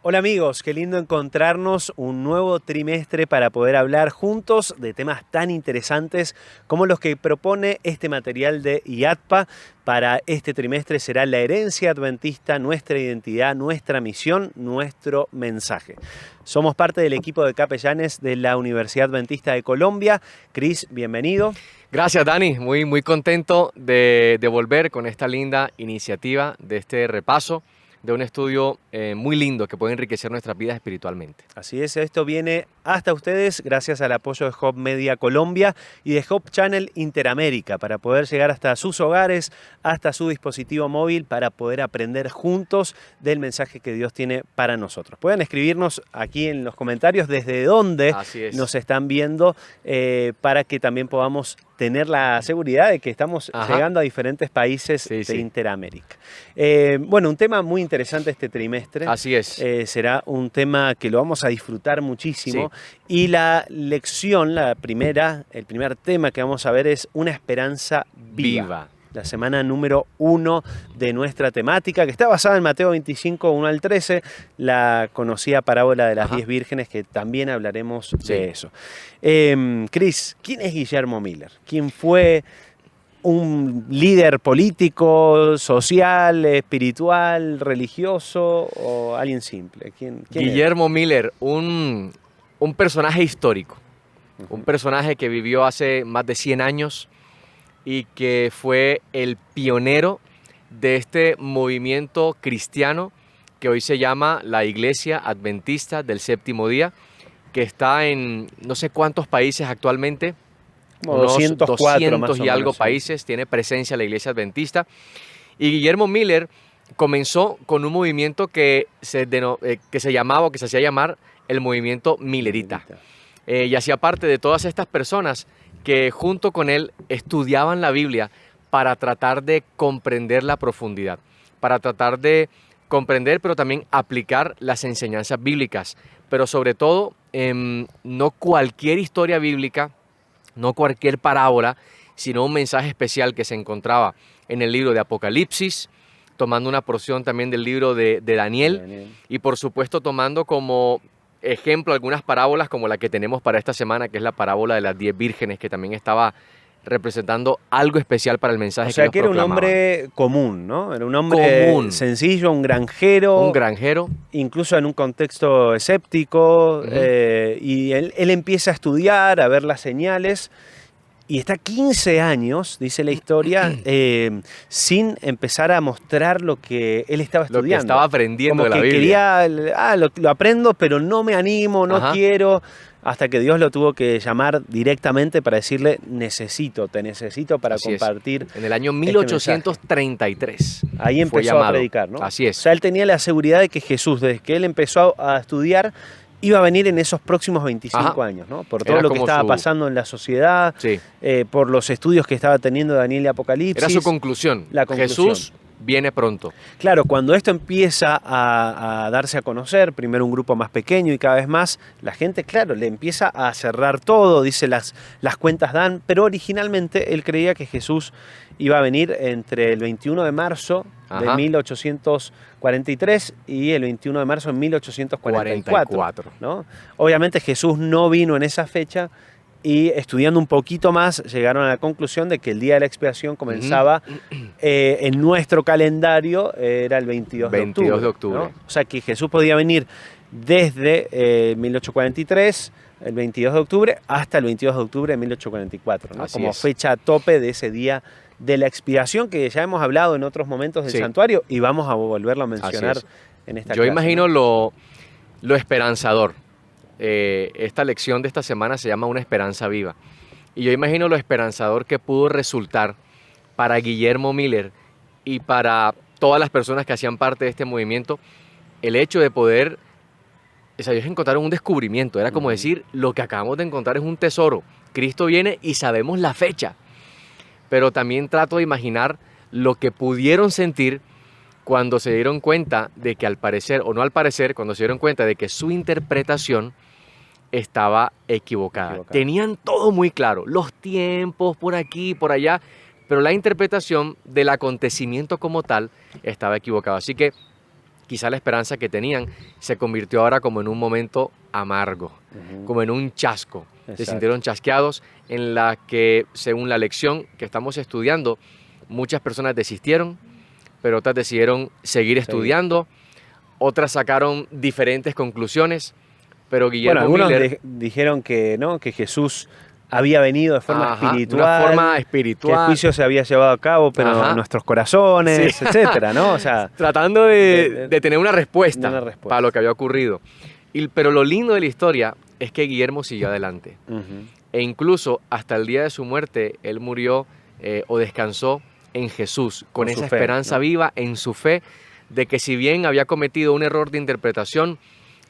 Hola amigos, qué lindo encontrarnos un nuevo trimestre para poder hablar juntos de temas tan interesantes como los que propone este material de IADPA. Para este trimestre será la herencia adventista, nuestra identidad, nuestra misión, nuestro mensaje. Somos parte del equipo de capellanes de la Universidad Adventista de Colombia. Cris, bienvenido. Gracias, Dani. Muy contento de volver con esta linda iniciativa de este repaso de un estudio muy lindo que puede enriquecer nuestras vidas espiritualmente. Así es, esto viene hasta ustedes gracias al apoyo de Hope Media Colombia y de Hope Channel Interamérica para poder llegar hasta sus hogares, hasta su dispositivo móvil, para poder aprender juntos del mensaje que Dios tiene para nosotros. Pueden escribirnos aquí en los comentarios desde dónde nos están viendo para que también podamos tener la seguridad de que estamos llegando a diferentes países de Interamérica. Bueno, un tema muy interesante este trimestre. Así es. Será un tema que lo vamos a disfrutar muchísimo. Y la lección, el primer tema que vamos a ver es una esperanza viva. La semana número 1 de nuestra temática, que está basada en Mateo 25, 1 al 13, la conocida parábola de las 10 vírgenes, que también hablaremos de eso. Cris, ¿quién es Guillermo Miller? ¿Quién fue un líder político, social, espiritual, religioso o alguien simple? ¿Quién Guillermo Miller, un personaje histórico, un personaje que vivió hace más de 100 años y que fue el pionero de este movimiento cristiano que hoy se llama la Iglesia Adventista del Séptimo Día, que está en no sé cuántos países actualmente, unos 200 y algo países, tiene presencia la Iglesia Adventista. Y Guillermo Miller comenzó con un movimiento que se hacía llamar el movimiento millerita. Y hacía parte de todas estas personas que junto con él estudiaban la Biblia para tratar de comprender la profundidad, para tratar de comprender pero también aplicar las enseñanzas bíblicas, pero sobre todo no cualquier historia bíblica, no cualquier parábola, sino un mensaje especial que se encontraba en el libro de Apocalipsis, tomando una porción también del libro de Daniel y por supuesto tomando como ejemplo algunas parábolas como la que tenemos para esta semana, que es la parábola de las 10 vírgenes, que también estaba representando algo especial para el mensaje que nos era un hombre común, ¿no? Era un hombre sencillo, un granjero. Un granjero. Incluso en un contexto escéptico. Y él empieza a estudiar, a ver las señales. Y está 15 años, dice la historia, sin empezar a mostrar lo que él estaba estudiando. Lo que estaba aprendiendo de la Biblia. Quería, lo aprendo, pero no me animo, no quiero. Hasta que Dios lo tuvo que llamar directamente para decirle, te necesito para compartir. En el año 1833. Ahí empezó a predicar, ¿no? Así es. O sea, él tenía la seguridad de que Jesús, desde que él empezó a estudiar, iba a venir en esos próximos 25 años, ¿no? Por todo lo que estaba pasando en la sociedad, por los estudios que estaba teniendo Daniel y Apocalipsis. Era su conclusión. Jesús viene pronto. Claro, cuando esto empieza a darse a conocer, primero un grupo más pequeño y cada vez más, la gente, claro, le empieza a cerrar todo, dice las cuentas dan, pero originalmente él creía que Jesús iba a venir entre el 21 de marzo de 1843 y el 21 de marzo de 1844. ¿no? Obviamente Jesús no vino en esa fecha y estudiando un poquito más llegaron a la conclusión de que el día de la expiación comenzaba en nuestro calendario, era el 22 de octubre. ¿no? O sea que Jesús podía venir desde 1843, el 22 de octubre, hasta el 22 de octubre de 1844, ¿no? Como fecha tope de ese día de la expiación, que ya hemos hablado en otros momentos del santuario y vamos a volverlo a mencionar en esta clase. Yo imagino lo esperanzador. Esta lección de esta semana se llama Una esperanza viva. Y yo imagino lo esperanzador que pudo resultar para Guillermo Miller y para todas las personas que hacían parte de este movimiento, el hecho de poder, ellos encontraron un descubrimiento. Era como decir, lo que acabamos de encontrar es un tesoro. Cristo viene y sabemos la fecha. Pero también trato de imaginar lo que pudieron sentir cuando se dieron cuenta de que al parecer, o no al parecer, cuando se dieron cuenta de que su interpretación estaba equivocada. Tenían todo muy claro, los tiempos por aquí, por allá, pero la interpretación del acontecimiento como tal estaba equivocada. Así que quizá la esperanza que tenían se convirtió ahora como en un momento amargo, como en un chasco. Se sintieron chasqueados, en la que, según la lección que estamos estudiando, muchas personas desistieron, pero otras decidieron seguir estudiando, otras sacaron diferentes conclusiones, pero Guillermo algunos Miller dijeron que, ¿no?, que Jesús había venido de forma espiritual, de una forma espiritual, que el juicio se había llevado a cabo, pero en nuestros corazones, etcétera, ¿no? O sea, tratando de tener una respuesta para lo que había ocurrido. Pero lo lindo de la historia es que Guillermo siguió adelante. E incluso hasta el día de su muerte, él murió o descansó en Jesús, con esa esperanza viva, en su fe, de que si bien había cometido un error de interpretación,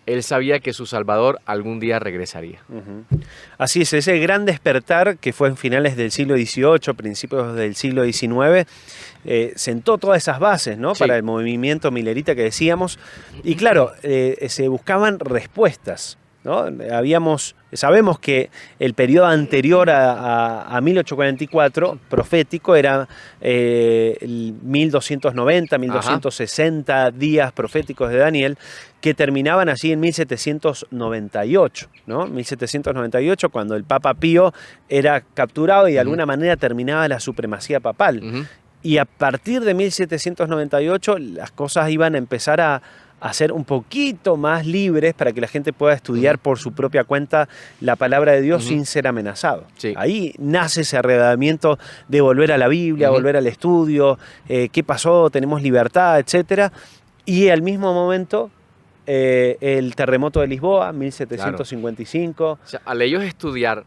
él sabía que su Salvador algún día regresaría. Así es, ese gran despertar que fue en finales del siglo XVIII, principios del siglo XIX, sentó todas esas bases, ¿no?, para el movimiento milerita que decíamos. Y claro, se buscaban respuestas, ¿no? Sabemos que el periodo anterior a 1844, profético, era 1290, 1260 días proféticos de Daniel, que terminaban así en 1798, ¿no? 1798, cuando el Papa Pío era capturado y de alguna manera terminaba la supremacía papal. Y a partir de 1798 las cosas iban a empezar a ser un poquito más libres para que la gente pueda estudiar por su propia cuenta la palabra de Dios sin ser amenazado. Ahí nace ese arrebatamiento de volver a la Biblia, volver al estudio, qué pasó, tenemos libertad, etc. Y al mismo momento, el terremoto de Lisboa, 1755. O sea, al ellos estudiar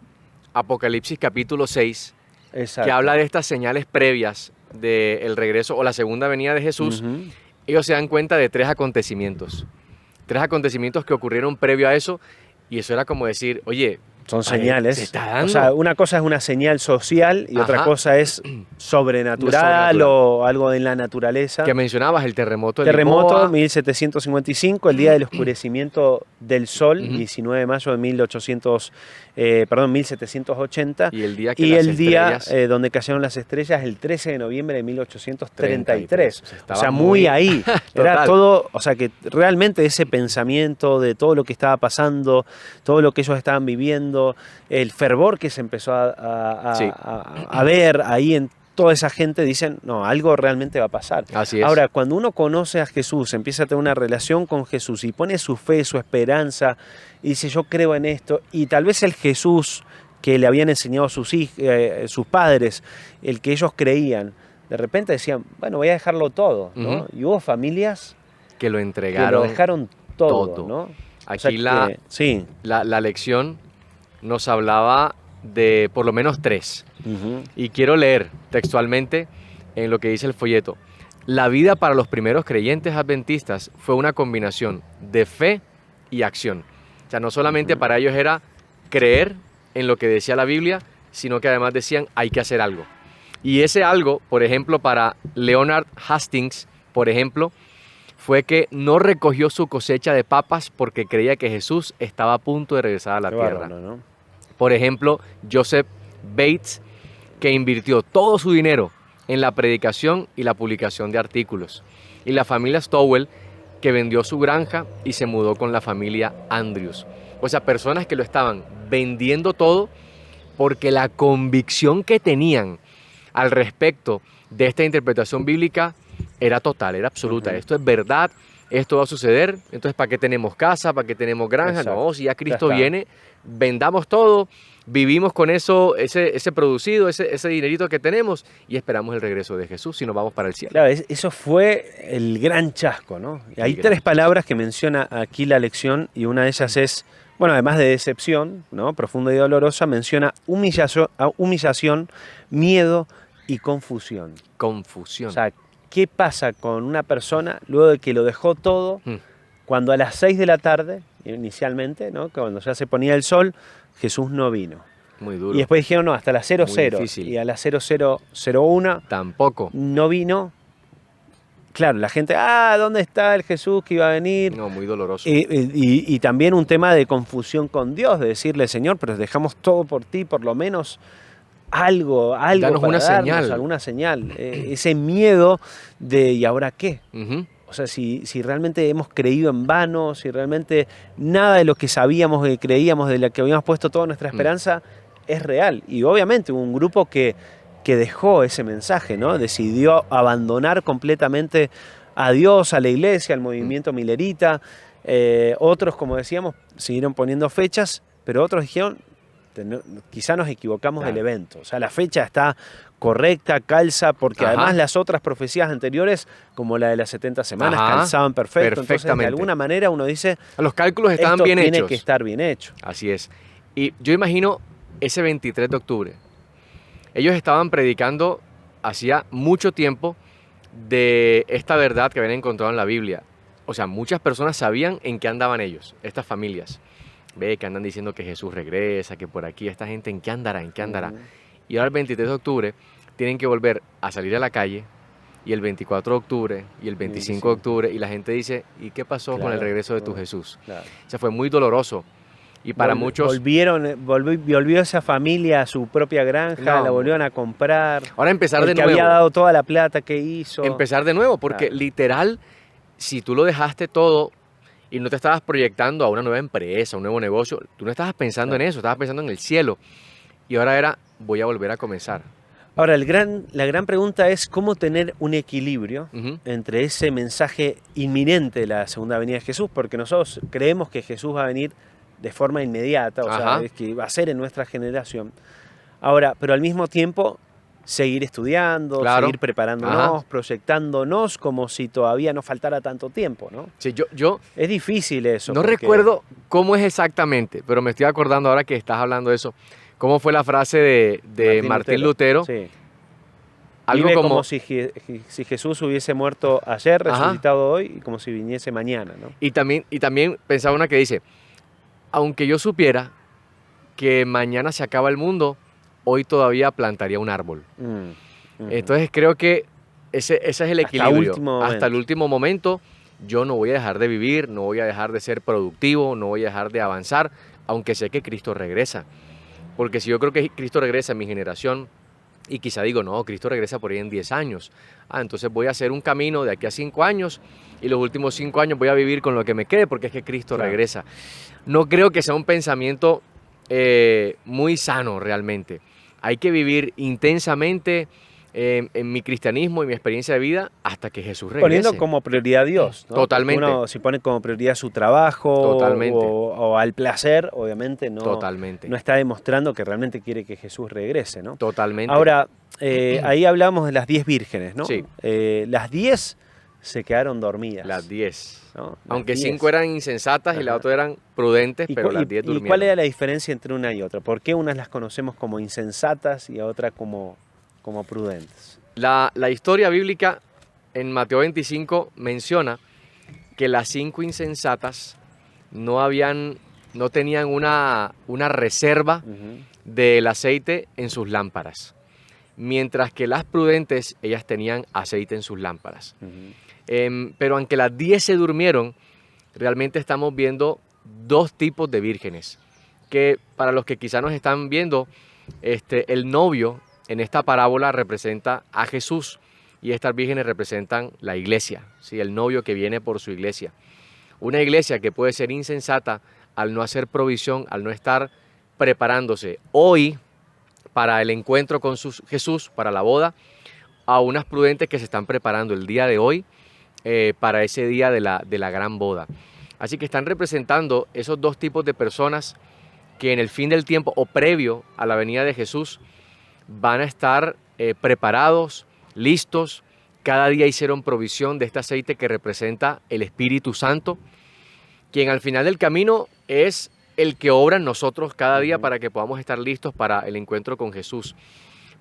Apocalipsis capítulo 6, que habla de estas señales previas del regreso o la segunda venida de Jesús, ellos se dan cuenta de tres acontecimientos que ocurrieron previo a eso, y eso era como decir, oye, son señales. ¿se está dando? O sea, una cosa es una señal social y otra cosa es sobrenatural o algo en la naturaleza. Que mencionabas, el terremoto de Lisboa. 1755, el día del oscurecimiento del sol, 19 de mayo de 1780. Y el día, que donde cayeron las estrellas, el 13 de noviembre de 1833. O sea, muy ahí. Era todo, o sea, que realmente ese pensamiento de todo lo que estaba pasando, todo lo que ellos estaban viviendo, el fervor que se empezó a ver ahí en toda esa gente, dicen, no, algo realmente va a pasar. Así es. Ahora, cuando uno conoce a Jesús, empieza a tener una relación con Jesús y pone su fe, su esperanza, y dice, yo creo en esto, y tal vez el Jesús que le habían enseñado sus padres, el que ellos creían, de repente decían, bueno, voy a dejarlo todo, ¿no? Y hubo familias que lo entregaron, que lo dejaron todo. ¿no? Aquí la lección nos hablaba de por lo menos tres. Y quiero leer textualmente en lo que dice el folleto. La vida para los primeros creyentes adventistas fue una combinación de fe y acción. O sea, no solamente para ellos era creer en lo que decía la Biblia, sino que además decían, hay que hacer algo. Y ese algo, por ejemplo, para Leonard Hastings, por ejemplo, fue que no recogió su cosecha de papas porque creía que Jesús estaba a punto de regresar a la tierra. ¿No? Por ejemplo, Joseph Bates, que invirtió todo su dinero en la predicación y la publicación de artículos. Y la familia Stowell, que vendió su granja y se mudó con la familia Andrews. O sea, personas que lo estaban vendiendo todo porque la convicción que tenían al respecto de esta interpretación bíblica era total, era absoluta. Esto es verdad, esto va a suceder, entonces ¿para qué tenemos casa? ¿Para qué tenemos granja? Exacto. No, si ya Cristo viene, vendamos todo, vivimos con eso, ese producido, ese dinerito que tenemos y esperamos el regreso de Jesús y nos vamos para el cielo. Claro, eso fue el gran chasco, ¿no? Y hay tres palabras que menciona aquí la lección y una de ellas es, bueno, además de decepción, ¿no?, profunda y dolorosa, menciona humillación, miedo y confusión. Confusión. O sea, ¿qué pasa con una persona luego de que lo dejó todo, cuando a las 6 de la tarde, inicialmente, ¿no?, cuando ya se ponía el sol, Jesús no vino? Muy duro. Y después dijeron, no, hasta las 00. Y a las 0001 tampoco. No vino. Claro, la gente, ¿dónde está el Jesús que iba a venir? No, muy doloroso. Y también un tema de confusión con Dios, de decirle, Señor, pero dejamos todo por ti, por lo menos algo danos para una darnos, señal. alguna señal. Ese miedo de, ¿y ahora qué? O sea, si realmente hemos creído en vano, si realmente nada de lo que sabíamos y creíamos, de lo que habíamos puesto toda nuestra esperanza, es real. Y obviamente hubo un grupo que dejó ese mensaje, ¿no? Decidió abandonar completamente a Dios, a la iglesia, al movimiento milerita. Otros, como decíamos, siguieron poniendo fechas, pero otros dijeron, quizá nos equivocamos del evento. O sea, la fecha está correcta, calza, porque además las otras profecías anteriores, como la de las 70 semanas, calzaban perfecto. Entonces, de alguna manera uno dice, los cálculos estaban bien hechos. Tiene que estar bien hecho. Así es. Y yo imagino ese 23 de octubre. Ellos estaban predicando hacía mucho tiempo de esta verdad que habían encontrado en la Biblia. O sea, muchas personas sabían en qué andaban ellos, estas familias. Ve que andan diciendo que Jesús regresa, que por aquí esta gente en qué andará, en qué andará. Y ahora el 23 de octubre tienen que volver a salir a la calle, y el 24 de octubre y el 25 de octubre, y la gente dice, ¿y qué pasó con el regreso de tu Jesús? O sea, fue muy doloroso. Y para muchos... Volvió esa familia a su propia granja, la volvieron a comprar. Ahora empezar de nuevo. Que había dado toda la plata que hizo. Empezar de nuevo, porque literal, si tú lo dejaste todo y no te estabas proyectando a una nueva empresa, un nuevo negocio, tú no estabas pensando en eso, estabas pensando en el cielo. Y ahora era, voy a volver a comenzar. Ahora, la gran pregunta es cómo tener un equilibrio entre ese mensaje inminente de la segunda venida de Jesús, porque nosotros creemos que Jesús va a venir de forma inmediata, o sea, es que va a ser en nuestra generación. Ahora, pero al mismo tiempo, seguir estudiando, seguir preparándonos, proyectándonos como si todavía nos faltara tanto tiempo, ¿no? Sí, es difícil eso. No recuerdo cómo es exactamente, pero me estoy acordando ahora que estás hablando de eso. ¿Cómo fue la frase de Martín Lutero? Sí. Algo como si Jesús hubiese muerto ayer, resucitado hoy, y como si viniese mañana, ¿no? Y también pensaba una que dice, aunque yo supiera que mañana se acaba el mundo, hoy todavía plantaría un árbol. Entonces creo que ese es el equilibrio. Hasta el último momento yo no voy a dejar de vivir, no voy a dejar de ser productivo, no voy a dejar de avanzar, aunque sé que Cristo regresa. Porque si yo creo que Cristo regresa en mi generación, y quizá digo, no, Cristo regresa por ahí en 10 años. Entonces voy a hacer un camino de aquí a 5 años, y los últimos 5 años voy a vivir con lo que me quede, porque es que Cristo regresa. No creo que sea un pensamiento muy sano realmente. Hay que vivir intensamente en mi cristianismo y mi experiencia de vida hasta que Jesús regrese. Poniendo como prioridad a Dios, ¿no? Totalmente. Porque uno si pone como prioridad su trabajo o al placer, obviamente no está demostrando que realmente quiere que Jesús regrese, ¿no? Totalmente. Ahora, ahí hablamos de las 10 vírgenes, ¿no? Sí. Las 10 se quedaron dormidas. Las 10. ¿no? Aunque 5 eran insensatas y las otras eran prudentes, pero las 10 durmieron. ¿Y cuál era la diferencia entre una y otra? ¿Por qué unas las conocemos como insensatas y a otras como prudentes? La historia bíblica en Mateo 25 menciona que las 5 insensatas no tenían una reserva del aceite en sus lámparas, mientras que las prudentes, ellas tenían aceite en sus lámparas. Pero aunque las 10 se durmieron, realmente estamos viendo 2 tipos de vírgenes, que para los que quizá nos están viendo, el novio en esta parábola representa a Jesús y estas vírgenes representan la iglesia, ¿sí? El novio que viene por su iglesia. Una iglesia que puede ser insensata al no hacer provisión, al no estar preparándose hoy para el encuentro con Jesús, para la boda, a unas prudentes que se están preparando el día de hoy para ese día de la gran boda. Así que están representando esos 2 tipos de personas que en el fin del tiempo o previo a la venida de Jesús van a estar preparados, listos. Cada día hicieron provisión de este aceite que representa el Espíritu Santo, quien al final del camino es el que obra en nosotros cada día para que podamos estar listos para el encuentro con Jesús.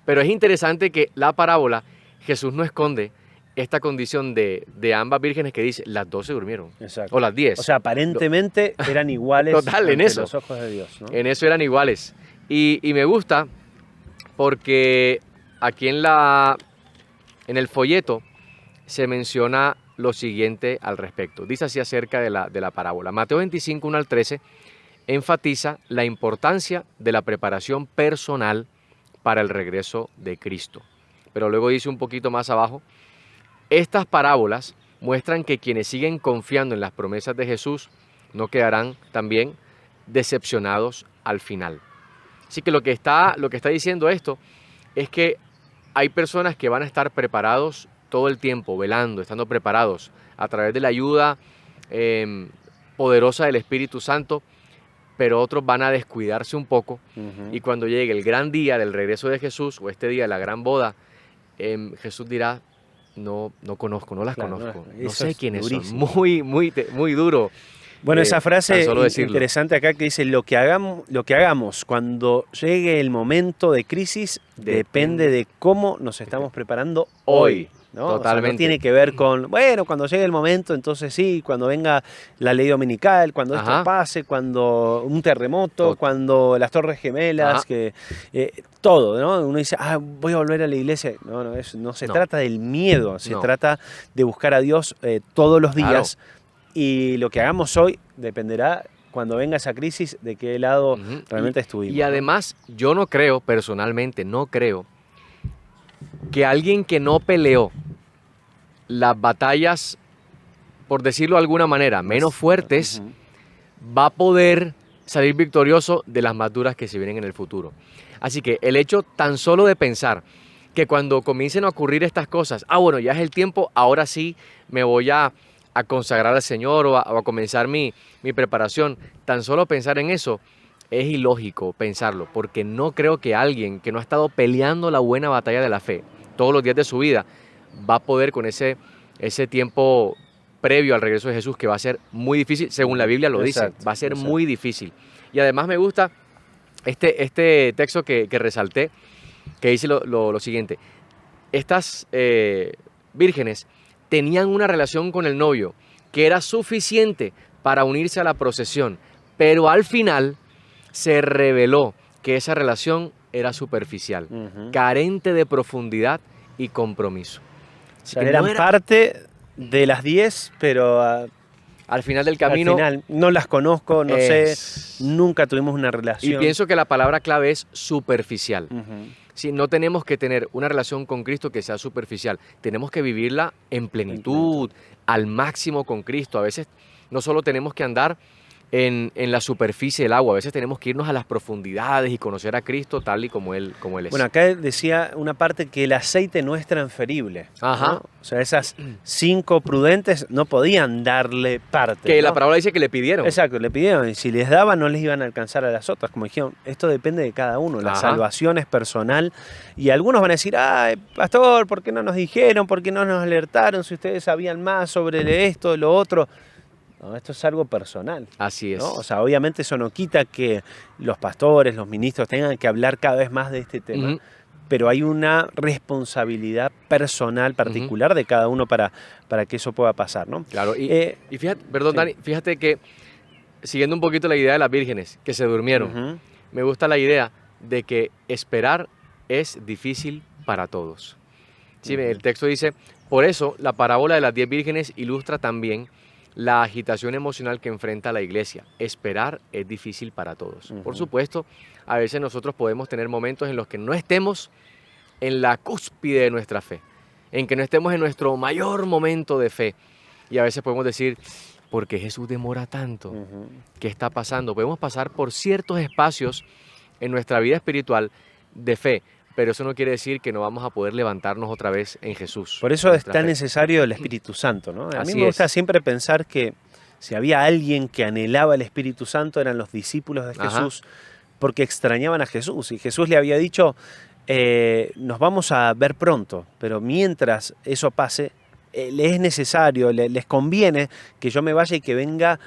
Pero es interesante que la parábola, Jesús no esconde esta condición de ambas vírgenes que dice, las 12 durmieron. Exacto. O las 10. O sea, aparentemente eran iguales en eso. los ojos de Dios, ¿no? En eso eran iguales. Y me gusta porque aquí en el folleto se menciona lo siguiente al respecto. Dice así acerca de la parábola. Mateo 25, 1 al 13, enfatiza la importancia de la preparación personal para el regreso de Cristo. Pero luego dice un poquito más abajo, estas parábolas muestran que quienes siguen confiando en las promesas de Jesús no quedarán también decepcionados al final. Así que lo que está diciendo esto es que hay personas que van a estar preparados todo el tiempo, velando, estando preparados a través de la ayuda poderosa del Espíritu Santo, pero otros van a descuidarse un poco y cuando llegue el gran día del regreso de Jesús o este día de la gran boda, Jesús dirá, no conozco, no las conozco, no sé quiénes son. Muy duro. Bueno, esa frase decirlo. Interesante acá que dice, lo que hagamos cuando llegue el momento de crisis depende de cómo nos estamos preparando hoy. ¿No? Totalmente. O sea, no tiene que ver con, bueno, cuando llegue el momento, entonces sí, cuando venga la ley dominical, cuando esto pase, cuando un terremoto, cuando las Torres Gemelas, que todo, ¿no? Uno dice, voy a volver a la iglesia. No se trata del miedo, se trata de buscar a Dios todos los días. Claro. Y lo que hagamos hoy dependerá, cuando venga esa crisis, de qué lado realmente estuvimos. Y además, yo no creo, personalmente, que alguien que no peleó las batallas, por decirlo de alguna manera, menos fuertes, va a poder salir victorioso de las más duras que se vienen en el futuro. Así que el hecho tan solo de pensar que cuando comiencen a ocurrir estas cosas, bueno, ya es el tiempo, ahora sí me voy a consagrar al Señor o a comenzar mi preparación, tan solo pensar en eso es ilógico pensarlo, porque no creo que alguien que no ha estado peleando la buena batalla de la fe todos los días de su vida va a poder con ese tiempo previo al regreso de Jesús, que va a ser muy difícil, según la Biblia lo dice, va a ser muy difícil. Y además me gusta este texto que resalté, que dice lo siguiente: estas vírgenes tenían una relación con el novio que era suficiente para unirse a la procesión, pero al final se reveló que esa relación era superficial, carente de profundidad y compromiso. O sea, eran parte de las 10, pero al final del camino... Al final, no las conozco, no sé, nunca tuvimos una relación. Y pienso que la palabra clave es superficial. Sí, no tenemos que tener una relación con Cristo que sea superficial, tenemos que vivirla en plenitud, al máximo con Cristo. A veces no solo tenemos que andar en la superficie del agua, a veces tenemos que irnos a las profundidades y conocer a Cristo tal y como Él es. Bueno, acá decía una parte que el aceite no es transferible, ¿no? O sea, esas 5 prudentes no podían darle parte. Que la parábola dice que le pidieron. Exacto, le pidieron, y si les daban no les iban a alcanzar a las otras, como dijeron, esto depende de cada uno, la salvación es personal, y algunos van a decir, pastor, ¿por qué no nos dijeron? ¿Por qué no nos alertaron si ustedes sabían más sobre esto, lo otro? No, esto es algo personal. Así es. ¿No? O sea, obviamente eso no quita que los pastores, los ministros tengan que hablar cada vez más de este tema, pero hay una responsabilidad personal particular de cada uno para que eso pueda pasar, ¿no? Claro, y fíjate, perdón, Dani, fíjate que, siguiendo un poquito la idea de las vírgenes que se durmieron, me gusta la idea de que esperar es difícil para todos. Sí, el texto dice, por eso la parábola de las 10 vírgenes ilustra también la agitación emocional que enfrenta la iglesia. Esperar es difícil para todos. Por supuesto, a veces nosotros podemos tener momentos en los que no estemos en la cúspide de nuestra fe, en que no estemos en nuestro mayor momento de fe. Y a veces podemos decir, ¿por qué Jesús demora tanto? ¿Qué está pasando? Podemos pasar por ciertos espacios en nuestra vida espiritual de fe, pero eso no quiere decir que no vamos a poder levantarnos otra vez en Jesús. Por eso es tan necesario el Espíritu Santo, ¿no? A mí me gusta siempre pensar que si había alguien que anhelaba el Espíritu Santo eran los discípulos de Jesús, porque extrañaban a Jesús. Y Jesús le había dicho, nos vamos a ver pronto, pero mientras eso pase, les es necesario, les conviene que yo me vaya y que venga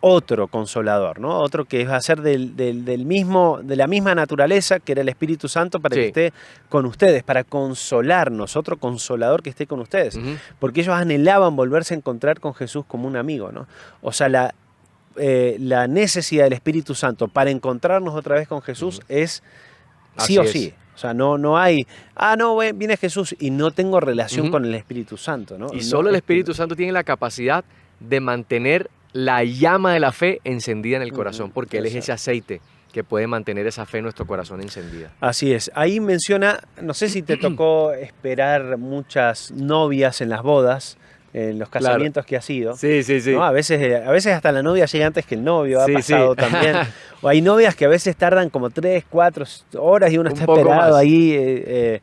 otro consolador, ¿no? Otro que va a ser de la misma naturaleza que era el Espíritu Santo para que esté con ustedes, para consolarnos, otro consolador que esté con ustedes. Porque ellos anhelaban volverse a encontrar con Jesús como un amigo, ¿no? O sea, la necesidad del Espíritu Santo para encontrarnos otra vez con Jesús es sí o sí. O sea, no hay, viene Jesús y no tengo relación con el Espíritu Santo, ¿no? Y solo el Espíritu Santo tiene la capacidad de mantener la llama de la fe encendida en el corazón, porque Él es ese aceite que puede mantener esa fe en nuestro corazón encendida. Así es. Ahí menciona, no sé si te tocó esperar muchas novias en las bodas, en los casamientos que ha sido. Sí, sí, sí. ¿No? A veces hasta la novia llega antes que el novio, ha Sí, pasado sí. también. O hay novias que a veces tardan como 3, 4 horas y uno Un está poco esperado más. ahí.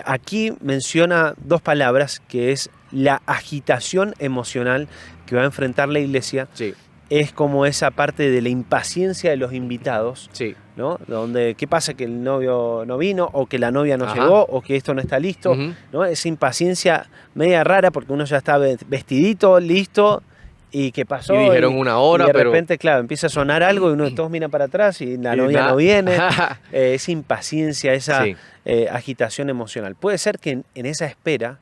Aquí menciona dos palabras, que es la agitación emocional que va a enfrentar la iglesia. Sí, Es como esa parte de la impaciencia de los invitados, sí. ¿no? Donde, ¿qué pasa? Que el novio no vino, o que la novia no Ajá. llegó, o que esto no está listo, Ujú. ¿no? Esa impaciencia media rara porque uno ya está vestidito, listo, y qué pasó. Y dijeron una hora, y de pero... repente, claro, empieza a sonar algo y uno todos miran para atrás y la novia no viene. Esa impaciencia, esa Sí. agitación emocional. Puede ser que en esa espera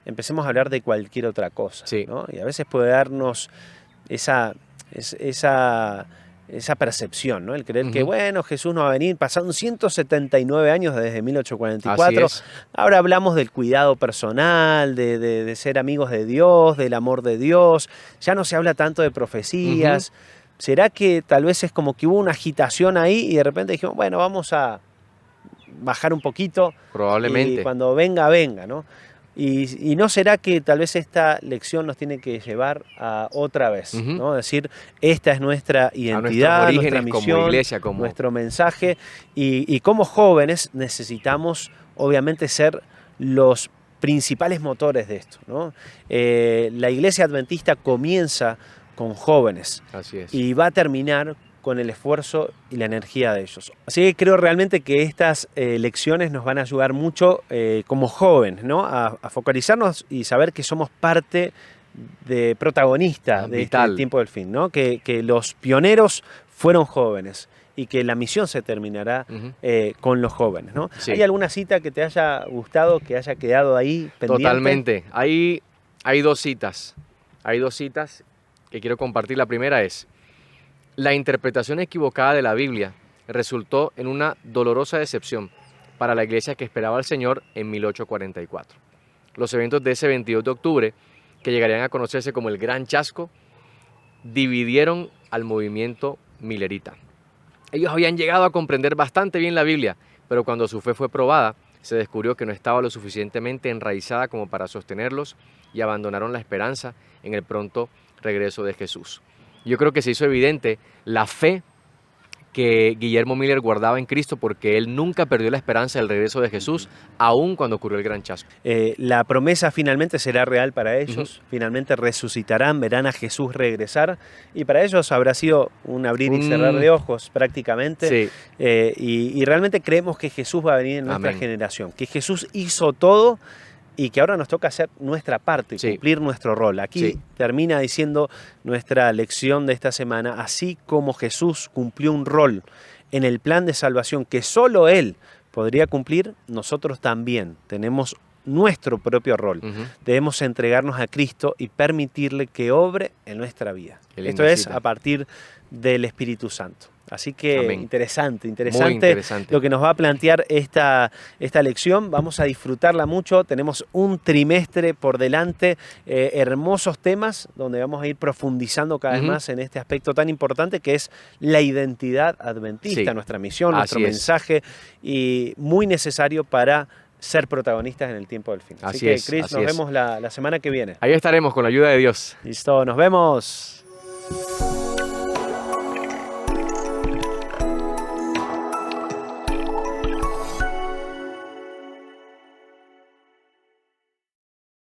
empecemos a hablar de cualquier otra cosa, Sí. ¿no? Y a veces puede darnos esa percepción, ¿no? El creer que, Ujú. bueno, Jesús no va a venir. Pasaron 179 años desde 1844. Así es. Ahora hablamos del cuidado personal, de ser amigos de Dios, del amor de Dios. Ya no se habla tanto de profecías. ¿Será que tal vez es como que hubo una agitación ahí y de repente dijimos, bueno, vamos a bajar un poquito y Probablemente. cuando venga, venga, ¿no? Y no será que tal vez esta lección nos tiene que llevar a otra vez, Ujú. ¿no? Decir, esta es nuestra A nuestros identidad, nuestra orígenes como misión, iglesia, como... nuestro mensaje. Y como jóvenes necesitamos, obviamente, ser los principales motores de esto, ¿no? La iglesia adventista comienza con jóvenes Así es. y va a terminar con el esfuerzo y la energía de ellos. Así que creo realmente que estas lecciones nos van a ayudar mucho como jóvenes, ¿no? A focalizarnos y saber que somos parte de protagonista de este Vital. tiempo del fin, ¿no? Que los pioneros fueron jóvenes y que la misión se terminará Ujú. con los jóvenes, ¿no? Sí. ¿Hay alguna cita que te haya gustado, que haya quedado ahí pendiente? Totalmente. Hay dos citas. Hay dos citas que quiero compartir. La primera es: la interpretación equivocada de la Biblia resultó en una dolorosa decepción para la iglesia que esperaba al Señor en 1844. Los eventos de ese 22 de octubre, que llegarían a conocerse como el Gran Chasco, dividieron al movimiento milerita. Ellos habían llegado a comprender bastante bien la Biblia, pero cuando su fe fue probada, se descubrió que no estaba lo suficientemente enraizada como para sostenerlos y abandonaron la esperanza en el pronto regreso de Jesús. Yo creo que se hizo evidente la fe que Guillermo Miller guardaba en Cristo, porque él nunca perdió la esperanza del regreso de Jesús, aun cuando ocurrió el Gran Chasco. La promesa finalmente será real para ellos, finalmente resucitarán, verán a Jesús regresar y para ellos habrá sido un abrir y cerrar de ojos prácticamente. Sí. Y realmente creemos que Jesús va a venir en nuestra Amén. generación, que Jesús hizo todo y que ahora nos toca hacer nuestra parte, Sí. cumplir nuestro rol. Aquí Sí. termina diciendo nuestra lección de esta semana: así como Jesús cumplió un rol en el plan de salvación que solo Él podría cumplir, nosotros también tenemos nuestro propio rol. Ujú. Debemos entregarnos a Cristo y permitirle que obre en nuestra vida. Qué linda Esto es cita. a partir del Espíritu Santo. Así que Amén. interesante Muy interesante. lo que nos va a plantear esta lección. Vamos a disfrutarla mucho. Tenemos un trimestre por delante, hermosos temas donde vamos a ir profundizando cada vez Ujú. más en este aspecto tan importante que es la identidad adventista, Sí. nuestra misión, Así nuestro es. mensaje, y muy necesario para ser protagonistas en el tiempo del fin. Así Así que, es, Chris, así nos es. vemos la semana que viene. Ahí estaremos con la ayuda de Dios. Listo, nos vemos.